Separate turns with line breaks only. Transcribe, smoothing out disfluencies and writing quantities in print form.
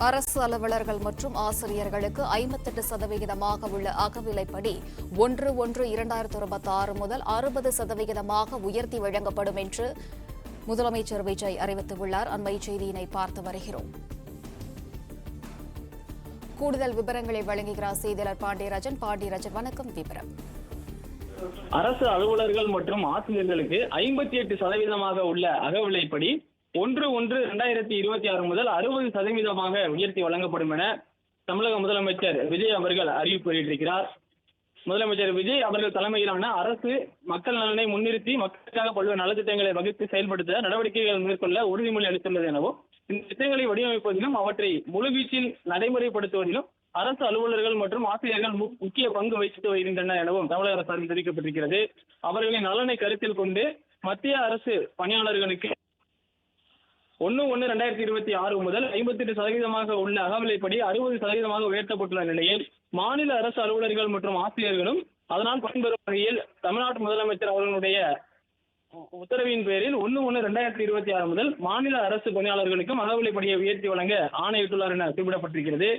அரசு அலுவலர்கள் மற்றும் ஆசிரியர்களுக்கு 58% உள்ள அகவிலைப்படி 1/1/2026 முதல் 60% உயர்த்தி வழங்கப்படும் என்று முதலமைச்சர் விஜய் அறிவித்துள்ளார். அண்மை செய்தியினை பார்த்து வருகிறோம். கூடுதல் விவரங்களை வழங்குகிறார் செய்தியாளர் பாண்டியராஜன். வணக்கம். விவரம்.
அரசு அலுவலர்கள் மற்றும் ஆசிரியர்களுக்கு 58% உள்ள அகவிலைப்படி 1/1/2026 முதல் 60% உயர்த்தி வழங்கப்படும் என தமிழக முதலமைச்சர் விஜய் அவர்கள் அறிவிப்பு வெளியிட்டிருக்கிறார். முதலமைச்சர் விஜய் அவர்கள் தலைமையிலான அரசு மக்கள் நலனை முன்னிறுத்தி மக்களுக்காக பல்வேறு நலத்திட்டங்களை வகுத்து செயல்படுத்த நடவடிக்கைகள் மேற்கொள்ள உறுதிமொழி அளித்துள்ளது எனவும், இந்த திட்டங்களை வடிவமைப்பதிலும் அவற்றை முழுவீச்சில் நடைமுறைப்படுத்துவதிலும் அரசு அலுவலர்கள் மற்றும் ஆசிரியர்கள் முக்கிய பங்கு வகித்து வருகின்றனர் எனவும் தமிழக அரசால் தெரிவிக்கப்பட்டிருக்கிறது. அவர்களின் நலனை கருத்தில் கொண்டு மத்திய அரசு பணியாளர்களுக்கு 1/1/2026 முதல் 58% உள்ள அகவிலைப்படி 60% உயர்த்தப்பட்டுள்ள நிலையில் மாநில அரசு அலுவலர்கள் மற்றும் ஆசிரியர்களும் அதனால் பயன்பெறும் வகையில் தமிழ்நாட்டு முதலமைச்சர் அவர்களுடைய உத்தரவின் பேரில் 1/1/2026 முதல் மாநில அரசு பணியாளர்களுக்கும் அகவிலைப்படியை உயர்த்தி வழங்க ஆணையிட்டுள்ளார் என குறிப்பிடப்பட்டிருக்கிறது.